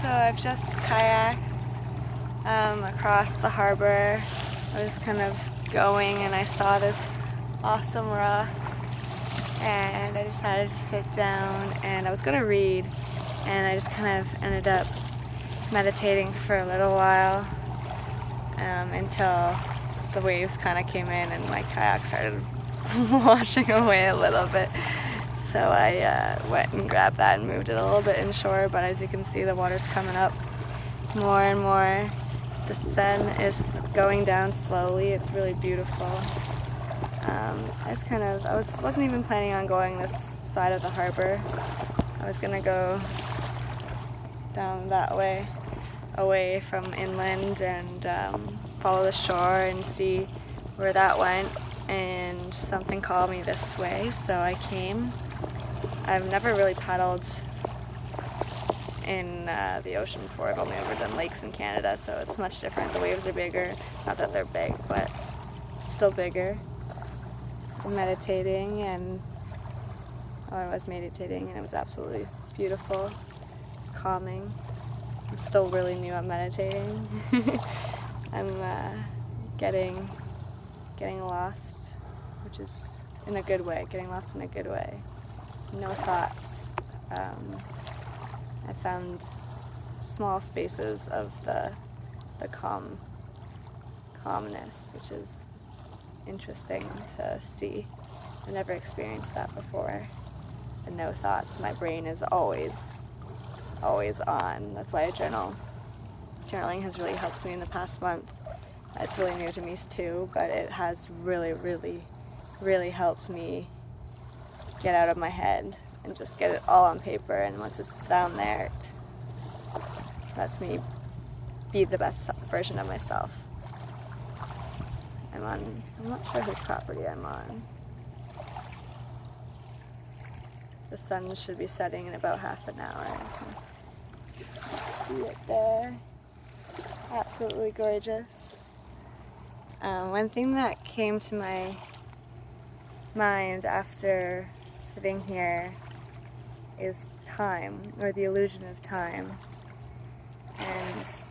So I've just kayaked across the harbor. I was kind of going and I saw this awesome rock and I decided to sit down and I was going to read, and I just kind of ended up meditating for a little while until the waves kind of came in and my kayak started washing away a little bit. So I went and grabbed that and moved it a little bit inshore, but as you can see the water's coming up more and more. The sun is going down slowly. It's really beautiful. I wasn't even planning on going this side of the harbor. I was gonna go down that way, away from inland, and follow the shore and see where that went, and something called me this way, so I came. I've never really paddled in the ocean before. I've only ever done lakes in Canada, so it's much different. The waves are bigger. Not that they're big, but still bigger. I'm meditating, and I was meditating, and it was absolutely beautiful. It's calming. I'm still really new at meditating. I'm getting lost, which is in a good way. Getting lost in a good way. No thoughts. I found small spaces of the calmness, which is interesting to see. I've never experienced that before. And no thoughts. My brain is always on. That's why I journal. Journaling has really helped me in the past month. It's really new to me too, but it has really, really, really helped me get out of my head and just get it all on paper, and once it's down there, it lets me be the best version of myself. I'm not sure whose property I'm on. The sun should be setting in about half an hour. You can see it there. Absolutely gorgeous. One thing that came to my mind after sitting here is time, or the illusion of time, and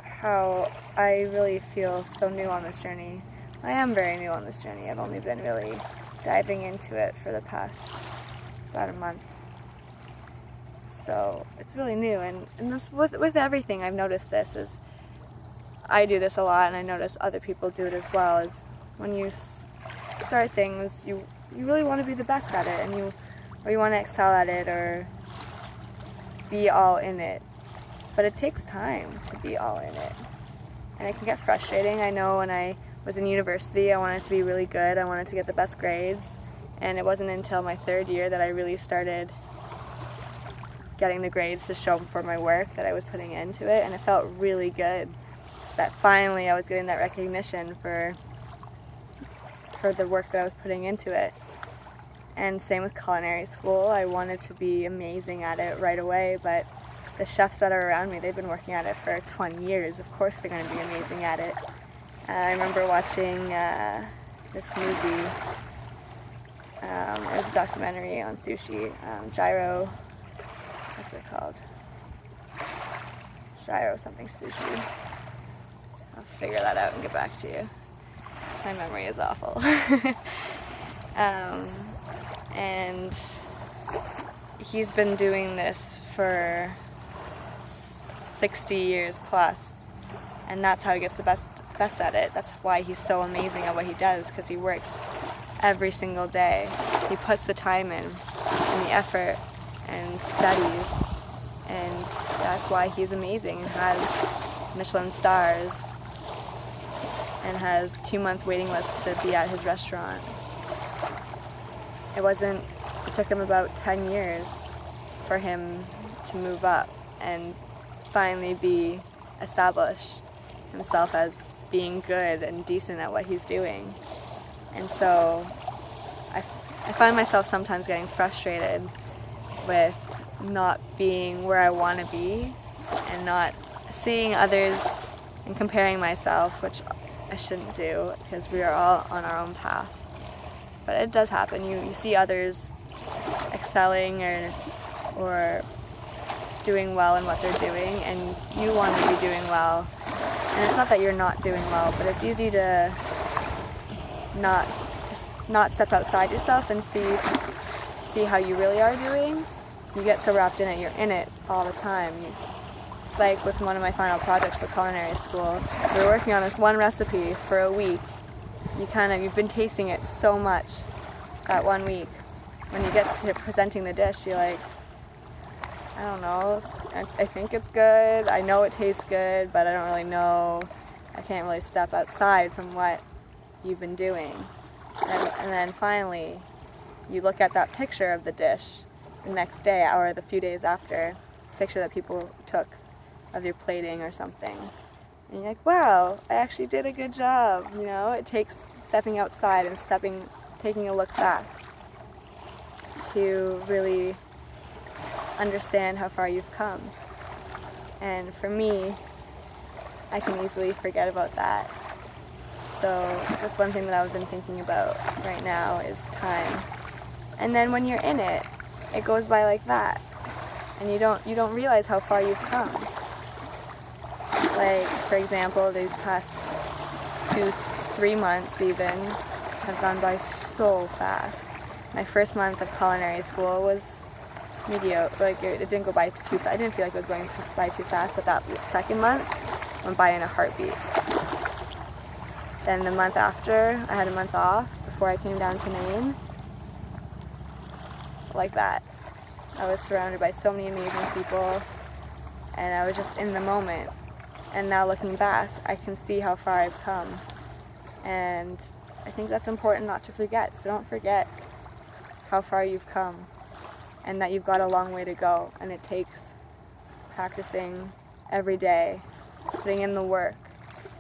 how I really feel so new on this journey. I am very new on this journey. I've only been really diving into it for the past about a month. So it's really new, and this, with everything I've noticed this is, I do this a lot and I notice other people do it as well, is when you start things, you really want to be the best at it, and you want to excel at it or be all in it. But it takes time to be all in it. And it can get frustrating. I know when I was in university, I wanted to be really good. I wanted to get the best grades. And it wasn't until my third year that I really started getting the grades to show for my work that I was putting into it. And it felt really good that finally I was getting that recognition for the work that I was putting into it. And same with culinary school. I wanted to be amazing at it right away, but the chefs that are around me, they've been working at it for 20 years. Of course they're going to be amazing at it. I remember watching this movie. It was a documentary on sushi. Gyro, what's it called? Gyro something sushi. I'll figure that out and get back to you. My memory is awful. And he's been doing this for 60 years plus, and that's how he gets the best at it. That's why he's so amazing at what he does, because he works every single day. He puts the time in and the effort and studies, and that's why he's amazing and has Michelin stars and has 2-month waiting lists to be at his restaurant. It took him about 10 years for him to move up and finally establish himself as being good and decent at what he's doing. And so I find myself sometimes getting frustrated with not being where I want to be and not seeing others and comparing myself, which I shouldn't do because we are all on our own path. But it does happen. You see others excelling or doing well in what they're doing, and you want to be doing well. And it's not that you're not doing well, but it's easy to not step outside yourself and see how you really are doing. You get so wrapped in it, you're in it all the time. It's like with one of my final projects for culinary school. We were working on this one recipe for a week. You've been tasting it so much that 1 week. When you get to presenting the dish, you're like, I don't know, I think it's good, I know it tastes good, but I don't really know. I can't really step outside from what you've been doing. And then finally, you look at that picture of the dish the next day or the few days after, picture that people took of your plating or something. And you're like, wow, I actually did a good job. It takes stepping outside and taking a look back to really understand how far you've come. And for me, I can easily forget about that. So that's one thing that I've been thinking about right now is time. And then when you're in it, it goes by like that. And you don't realize how far you've come. Like, for example, these past 2-3 months even have gone by so fast. My first month of culinary school was mediocre. Like, it didn't go by too fast. I didn't feel like it was going by too fast, but that second month went by in a heartbeat. Then the month after, I had a month off before I came down to Maine. Like that. I was surrounded by so many amazing people, and I was just in the moment. And now looking back, I can see how far I've come. And I think that's important not to forget. So don't forget how far you've come and that you've got a long way to go. And it takes practicing every day, putting in the work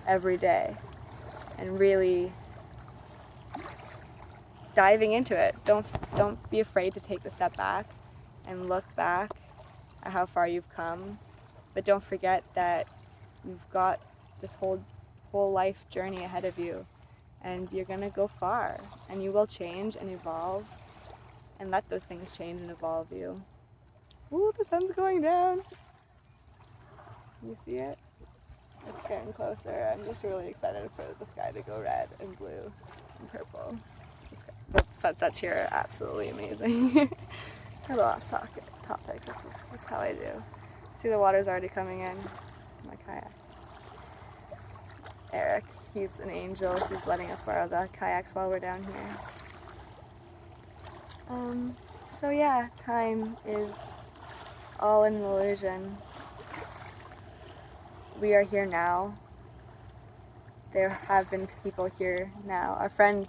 every day, and really diving into it. Don't be afraid to take the step back and look back at how far you've come. But don't forget that you've got this whole life journey ahead of you, and you're gonna go far, and you will change and evolve, and let those things change and evolve you. Ooh, the sun's going down. You see it? It's getting closer. I'm just really excited for the sky to go red and blue and purple. The sunsets here are absolutely amazing. A little off topic. That's how I do. See, the water's already coming in my kayak. Eric, he's an angel. He's letting us borrow the kayaks while we're down here. So yeah, time is all an illusion. We are here now. There have been people here now. Our friend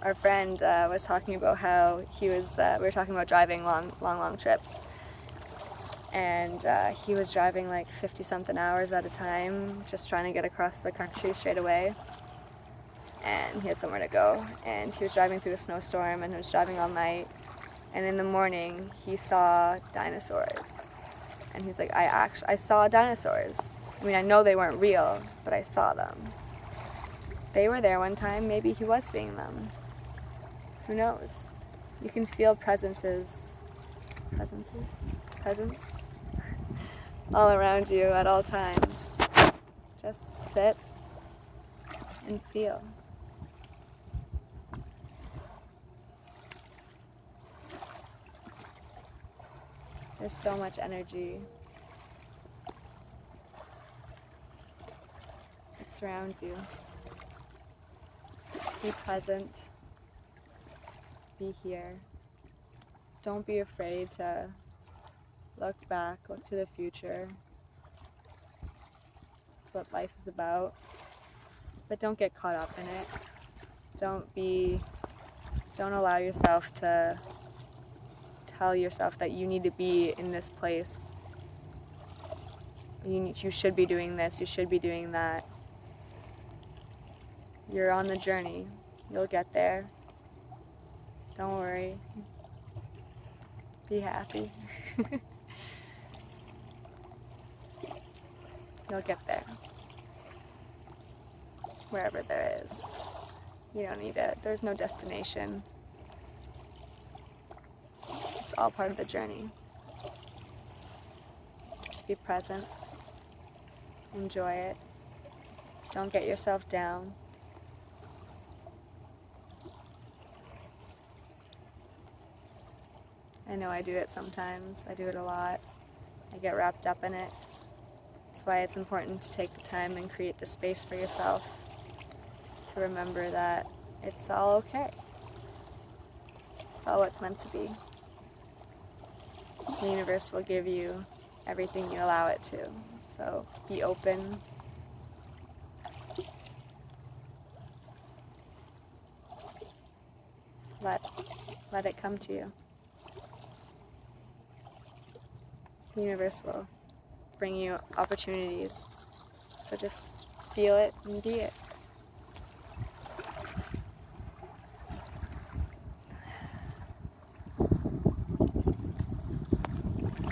was talking about how we were talking about driving long trips. And he was driving like 50-something hours at a time, just trying to get across the country straight away. And he had somewhere to go. And he was driving through a snowstorm, and he was driving all night. And in the morning, he saw dinosaurs. And he's like, I saw dinosaurs. I mean, I know they weren't real, but I saw them. They were there one time. Maybe he was seeing them. Who knows? You can feel presences all around you at all times. Just sit and feel. There's so much energy. It surrounds you. Be present. Be here. Don't be afraid to look back, look to the future. That's what life is about. But don't get caught up in it. Don't allow yourself to tell yourself that you need to be in this place. You should be doing this, you should be doing that. You're on the journey. You'll get there. Don't worry. Be happy. You'll get there. Wherever there is. You don't need it. There's no destination. It's all part of the journey. Just be present. Enjoy it. Don't get yourself down. I know I do it sometimes. I do it a lot. I get wrapped up in it. That's why it's important to take the time and create the space for yourself to remember that it's all okay. It's all what's meant to be. The universe will give you everything you allow it to. So be open. Let it come to you. The universe will bring you opportunities. So just feel it and be it.